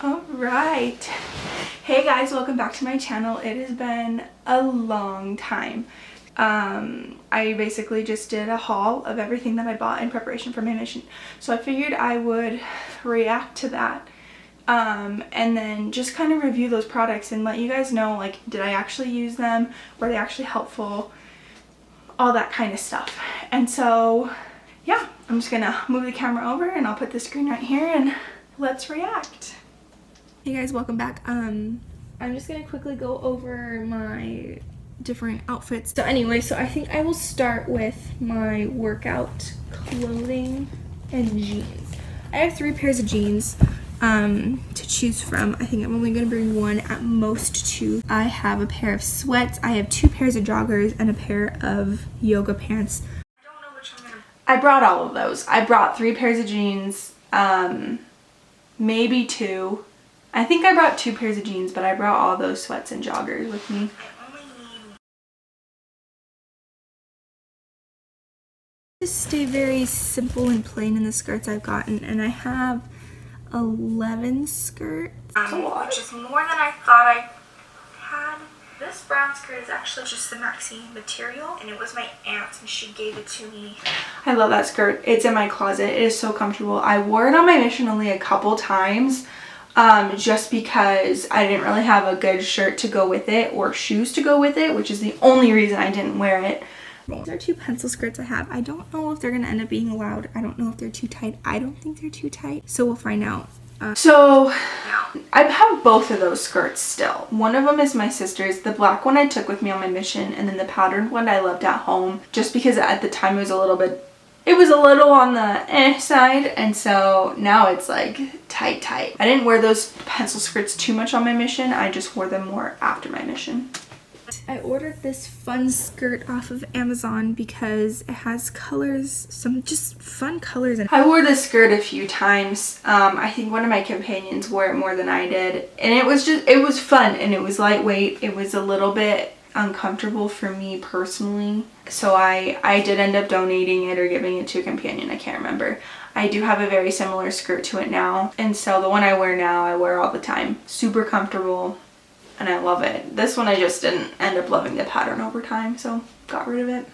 Alright. Hey guys, welcome back to my channel. It has been a long time. I basically just did a haul of everything that I bought in preparation for my mission. So I figured I would react to that. And then just kind of review those products and let you guys know, like, did I actually use them? Were they actually helpful? All that kind of stuff. And so, yeah, I'm just gonna move the camera over and I'll put the screen right here and let's react. Hey guys, welcome back. I'm just gonna quickly go over my different outfits. So anyway, so I think I will start with my workout clothing and jeans. I have 3 pairs of jeans to choose from. I think I'm only gonna bring one, at most 2. I have a pair of sweats, I have 2 pairs of joggers, and a pair of yoga pants. I don't know which one I brought all of those. I brought 3 pairs of jeans, maybe 2. I think I brought 2 pairs of jeans, but I brought all those sweats and joggers with me. Just stay very simple and plain in the skirts I've gotten, and I have 11 skirts. Which is more than I thought I had. This brown skirt is actually just the maxi material, and it was my aunt's and she gave it to me. I love that skirt. It's in my closet. It is so comfortable. I wore it on my mission only a couple times. Just because I didn't really have a good shirt to go with it or shoes to go with it, which is the only reason I didn't wear it. These are 2 pencil skirts I have. I don't know if they're going to end up being allowed. I don't know if they're too tight. I don't think they're too tight, so we'll find out. So I have both of those skirts still. One of them is my sister's. The black one I took with me on my mission, and then the patterned one I left at home just because at the time it was a little on the side, and so now it's like tight. I didn't wear those pencil skirts too much on my mission. I just wore them more after my mission. I ordered this fun skirt off of Amazon because it has colors, some just fun colors. And I wore this skirt a few times. I think one of my companions wore it more than I did, and it was fun and it was lightweight. It was a little bit uncomfortable for me personally, so I did end up donating it or giving it to a companion. I can't remember. I do have a very similar skirt to it now, and so the one I wear now I wear all the time. Super comfortable and I love it. This one I just didn't end up loving the pattern over time, so got rid of it.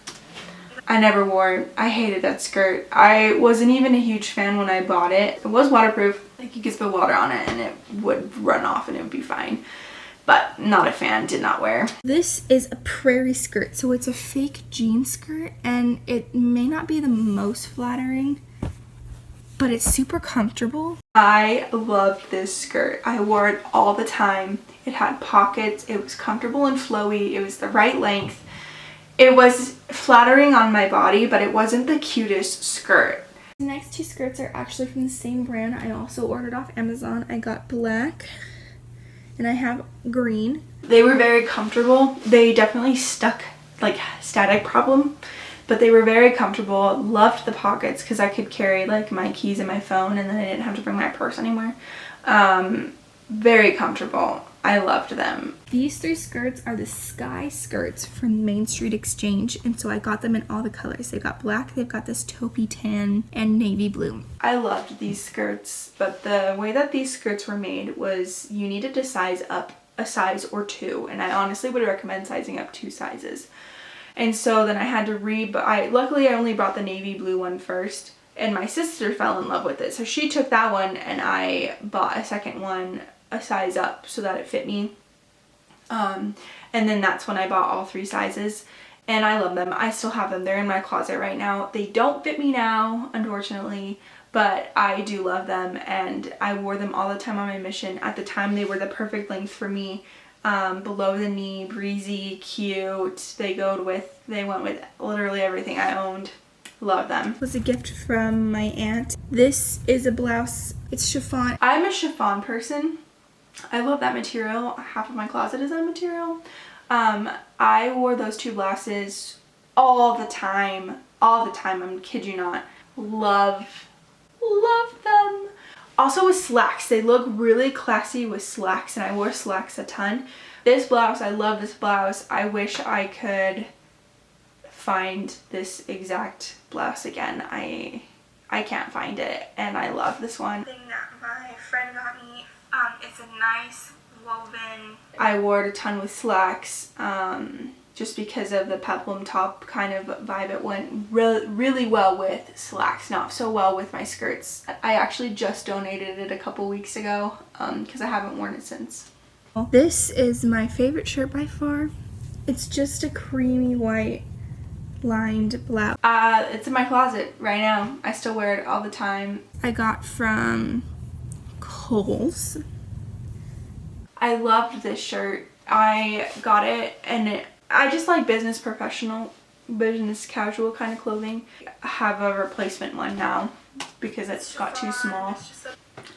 I never wore it. I hated that skirt. I wasn't even a huge fan when I bought it. It was waterproof, like you could spill water on it and it would run off and it would be fine. But not a fan, did not wear. This is a prairie skirt, so it's a fake jean skirt, and it may not be the most flattering, but it's super comfortable. I loved this skirt. I wore it all the time. It had pockets, it was comfortable and flowy, it was the right length. It was flattering on my body, but it wasn't the cutest skirt. The next 2 skirts are actually from the same brand. I also ordered off Amazon. I got black and I have green. They were very comfortable. They definitely stuck, like static problem, but they were very comfortable. Loved the pockets because I could carry like my keys and my phone, and then I didn't have to bring my purse anywhere. Very comfortable. I loved them. These 3 skirts are the Sky skirts from Main Street Exchange, and so I got them in all the colors. They've got black, they've got this taupey tan, and navy blue. I loved these skirts, but the way that these skirts were made was you needed to size up a size or 2, and I honestly would recommend sizing up 2 sizes. And so then I had to luckily I only brought the navy blue one first, and my sister fell in love with it, so she took that one and I bought a second one a size up so that it fit me. And then that's when I bought all 3 sizes, and I love them. I still have them. They're in my closet right now. They don't fit me now, unfortunately, but I do love them, and I wore them all the time on my mission. At the time they were the perfect length for me. Below the knee, breezy, cute. They went with literally everything I owned. Love them. It was a gift from my aunt. This is a blouse. It's chiffon. I'm a chiffon person. I love that material. Half of my closet is that material. I wore those 2 blouses all the time. I kid you not. Love them. Also with slacks. They look really classy with slacks, and I wore slacks a ton. This blouse, I love this blouse. I wish I could find this exact blouse again. I can't find it, and I love this one. Thing that my friend got me It's a nice woven. I wore it a ton with slacks. Just because of the peplum top kind of vibe. It went really well with slacks, not so well with my skirts. I actually just donated it a couple weeks ago because I haven't worn it since. This is my favorite shirt by far. It's just a creamy white lined blouse. It's in my closet right now. I still wear it all the time. I got from Kohl's. I loved this shirt. I got it and I just like business casual kind of clothing. I have a replacement one now because it's got too small.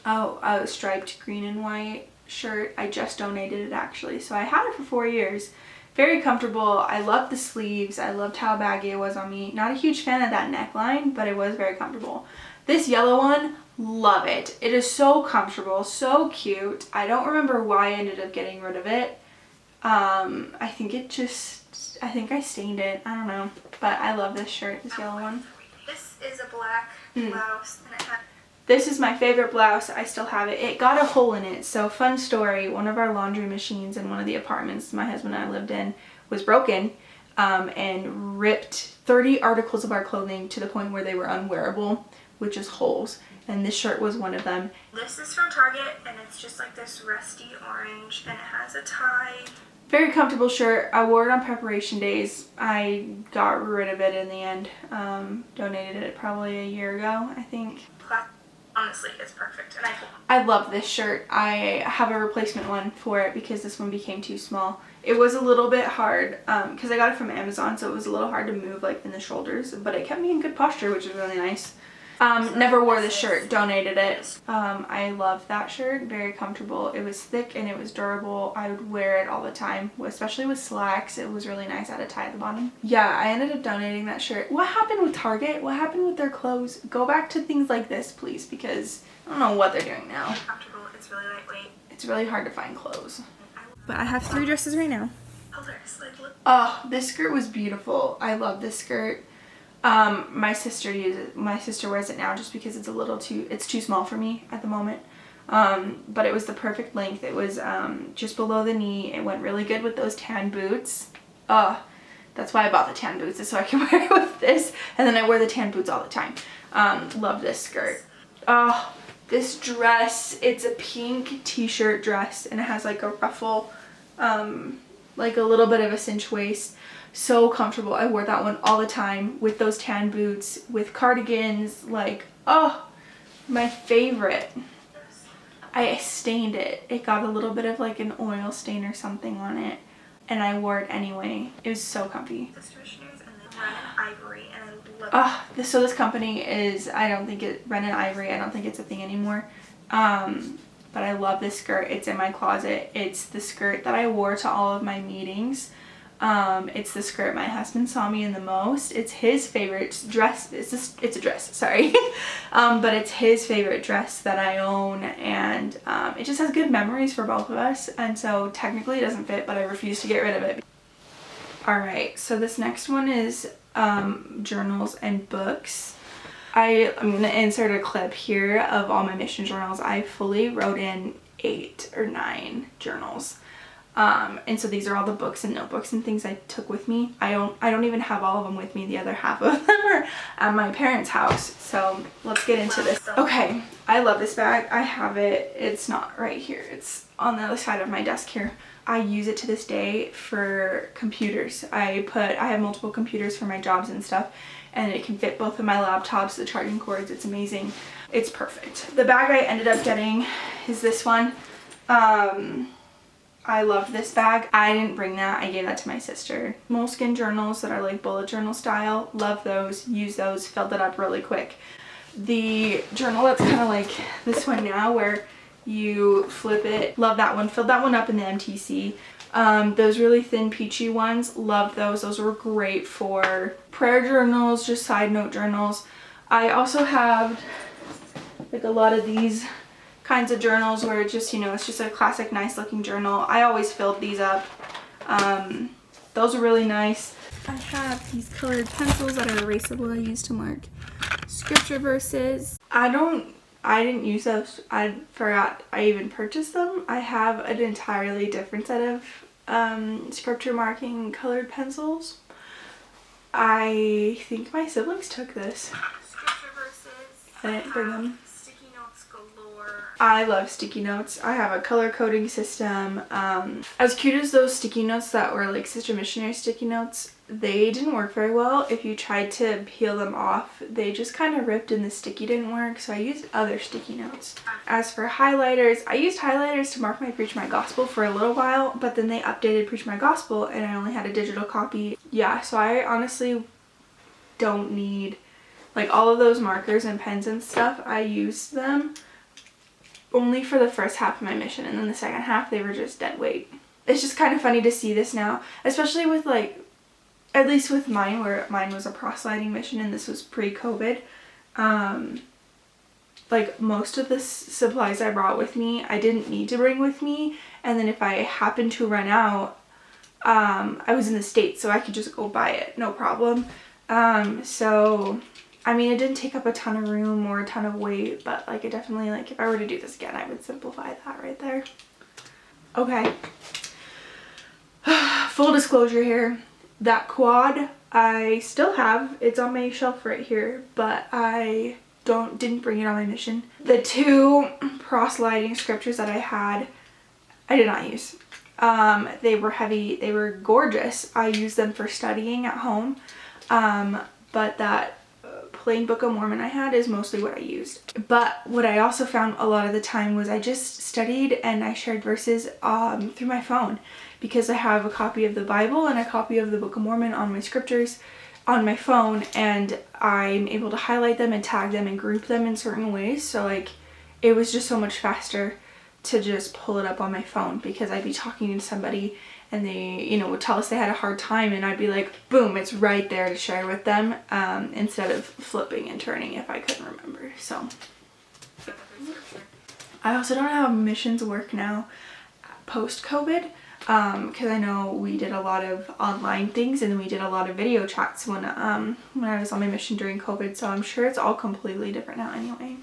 Oh, a striped green and white shirt. I just donated it actually. So I had it for 4 years. Very comfortable. I loved the sleeves. I loved how baggy it was on me. Not a huge fan of that neckline, but it was very comfortable. This yellow one, love it. It is so comfortable, so cute. I don't remember why I ended up getting rid of it. I think I stained it. I don't know. But I love this shirt, this yellow one. This is a black blouse. And this is my favorite blouse. I still have it. It got a hole in it. So fun story, one of our laundry machines in one of the apartments my husband and I lived in was broken and ripped 30 articles of our clothing to the point where they were unwearable, with just holes. And this shirt was one of them. This is from Target and it's just like this rusty orange and it has a tie. Very comfortable shirt. I wore it on preparation days. I got rid of it in the end. Donated it probably a year ago, I think. Honestly, it's perfect. And I love this shirt. I have a replacement one for it because this one became too small. It was a little bit hard because I got it from Amazon, so it was a little hard to move like in the shoulders, but it kept me in good posture, which is really nice. Never wore this shirt, donated it. I love that shirt, very comfortable. It was thick and it was durable. I would wear it all the time, especially with slacks. It was really nice. I had a tie at the bottom. Yeah, I ended up donating that shirt. What happened with Target? What happened with their clothes? Go back to things like this, please, because I don't know what they're doing now. Comfortable. It's really lightweight. It's really hard to find clothes. But I have 3 dresses right now. Oh, this skirt was beautiful. I love this skirt. My sister wears it now just because it's too small for me at the moment. But it was the perfect length. It was just below the knee. It went really good with those tan boots. That's why I bought the tan boots, is so I can wear it with this. And then I wear the tan boots all the time. Love this skirt. Oh, this dress, it's a pink t-shirt dress and it has like a ruffle, like a little bit of a cinch waist. So comfortable. I wore that one all the time with those tan boots, with cardigans, like, oh, my favorite. I stained it. It got a little bit of like an oil stain or something on it, and I wore it anyway. It was so comfy. Missionary and then Ren and Ivory, and I love it. So this company is, Ren and Ivory, I don't think it's a thing anymore. But I love this skirt. It's in my closet. It's the skirt that I wore to all of my meetings. It's the skirt my husband saw me in the most. It's his favorite dress. It's a dress, sorry. But it's his favorite dress that I own, and it just has good memories for both of us, and so technically it doesn't fit, but I refuse to get rid of it. Alright, so this next one is journals and books. I'm going to insert a clip here of all my mission journals. I fully wrote in 8 or 9 journals. And so these are all the books and notebooks and things I took with me. I don't even have all of them with me. The other half of them are at my parents' house. So let's get into this. Okay, I love this bag. I have it. It's not right here. It's on the other side of my desk here. I use it to this day for computers. I have multiple computers for my jobs and stuff, and it can fit both of my laptops, the charging cords. It's amazing. It's perfect. The bag I ended up getting is this one. I love this bag. I didn't bring that. I gave that to my sister. Moleskin journals that are like bullet journal style. Love those. Use those. Filled it up really quick. The journal that's kind of like this one now where you flip it. Love that one. Filled that one up in the MTC. Those really thin peachy ones. Love those. Those were great for prayer journals, just side note journals. I also have like a lot of these kinds of journals where it's just, it's just a classic nice looking journal. I always filled these up. Those are really nice. I have these colored pencils that are erasable I use to mark scripture verses. I don't I didn't use those. I forgot I even purchased them. I have an entirely different set of scripture marking colored pencils. I think my siblings took this. Scripture verses. I didn't bring them. Sticky notes galore. I love sticky notes. I have a color coding system. As cute as those sticky notes that were like Sister Missionary sticky notes, they didn't work very well. If you tried to peel them off, they just kind of ripped and the sticky didn't work, so I used other sticky notes. As for highlighters, I used highlighters to mark my Preach My Gospel for a little while, but then they updated Preach My Gospel and I only had a digital copy. Yeah, so I honestly don't need like all of those markers and pens and stuff. I used them only for the first half of my mission, and then the second half they were just dead weight. It's just kind of funny to see this now, especially with like, at least with mine, where mine was a proselyting mission and this was pre-COVID. Like most of the supplies I brought with me, I didn't need to bring with me. And then if I happened to run out, I was in the States, so I could just go buy it, no problem. So, I mean, it didn't take up a ton of room or a ton of weight, but like it definitely, like if I were to do this again, I would simplify that right there. Okay. Full disclosure here. That quad I still have. It's on my shelf right here, but I didn't bring it on my mission. The two proselyting scriptures that I had, I did not use. They were heavy. They were gorgeous. I used them for studying at home. But that plain Book of Mormon I had is mostly what I used. But what I also found a lot of the time was I just studied and I shared verses through my phone, because I have a copy of the Bible and a copy of the Book of Mormon on my scriptures on my phone, and I'm able to highlight them and tag them and group them in certain ways. So like it was just so much faster to just pull it up on my phone, because I'd be talking to somebody and they, you know, would tell us they had a hard time and I'd be like, boom, it's right there to share with them, instead of flipping and turning if I couldn't remember. So I also don't know how missions work now post-COVID, because I know we did a lot of online things and we did a lot of video chats when I was on my mission during COVID, so I'm sure it's all completely different now anyway.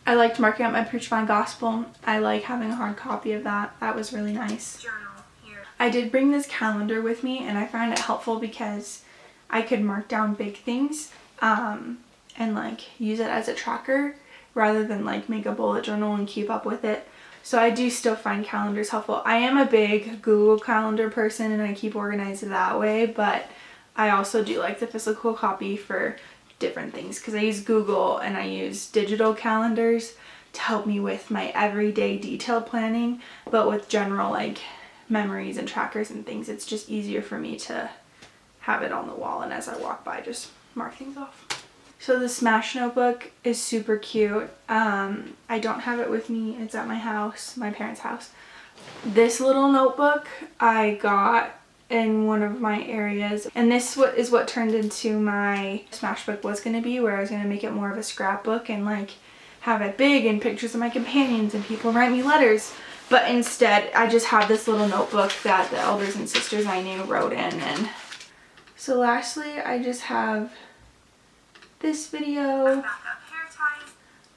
I liked marking up my Preach My Gospel. I like having a hard copy of that. That was really nice. Journal here. I did bring this calendar with me and I found it helpful because I could mark down big things and like use it as a tracker rather than like make a bullet journal and keep up with it. So I do still find calendars helpful. I am a big Google Calendar person and I keep organized that way, but I also do like the physical copy for different things, because I use Google and I use digital calendars to help me with my everyday detailed planning, but with general like memories and trackers and things, it's just easier for me to have it on the wall and as I walk by just mark things off. So the Smash notebook is super cute. I don't have it with me. It's at my house, my parents' house. This little notebook I got in one of my areas, and this is what turned into my Smash book was going to be, where I was going to make it more of a scrapbook and like have it big and pictures of my companions and people write me letters. But instead I just have this little notebook that the elders and sisters I knew wrote in. And so lastly, I just have this video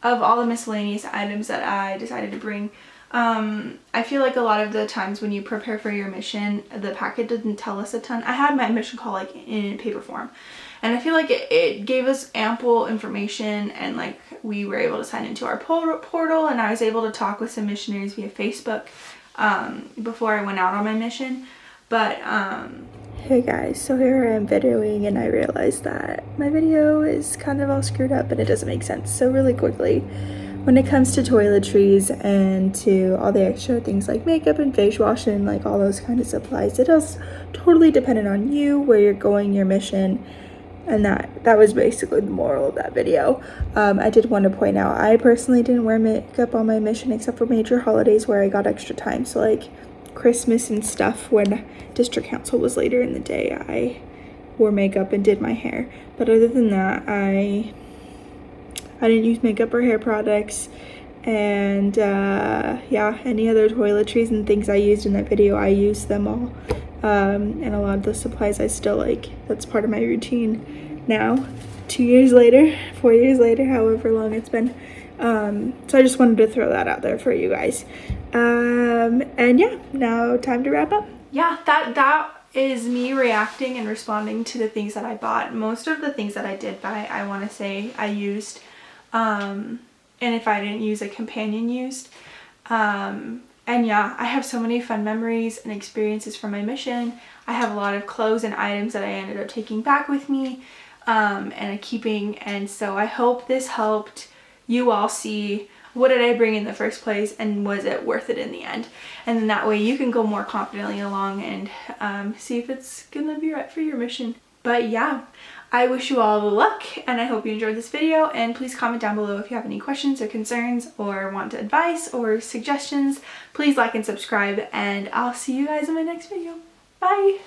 of all the miscellaneous items that I decided to bring. I feel like a lot of the times when you prepare for your mission, the packet didn't tell us a ton. I had my mission call like in paper form, and I feel like it gave us ample information, and like we were able to sign into our portal, and I was able to talk with some missionaries via Facebook before I went out on my mission. But hey guys, so here I am videoing and I realized that my video is kind of all screwed up and it doesn't make sense. So really quickly, when it comes to toiletries and to all the extra things like makeup and face wash and like all those kind of supplies, it is totally dependent on you, where you're going, your mission, and that was basically the moral of that video. I did want to point out, I personally didn't wear makeup on my mission except for major holidays where I got extra time. So like Christmas and stuff, when district council was later in the day, I wore makeup and did my hair. But other than that, I didn't use makeup or hair products. And yeah, any other toiletries and things I used in that video, I used them all. And a lot of the supplies I still like, that's part of my routine now. 2 years later, 4 years later, however long it's been. So I just wanted to throw that out there for you guys. And yeah, now time to wrap up. Yeah, that is me reacting and responding to the things that I bought. Most of the things that I did buy, I want to say I used, and if I didn't use, a companion used. And yeah, I have so many fun memories and experiences from my mission. I have a lot of clothes and items that I ended up taking back with me, and keeping, and so I hope this helped you all see what did I bring in the first place and was it worth it in the end. And then that way you can go more confidently along and see if it's gonna be right for your mission. But yeah, I wish you all the luck and I hope you enjoyed this video, and please comment down below if you have any questions or concerns or want advice or suggestions. Please like and subscribe, and I'll see you guys in my next video. Bye!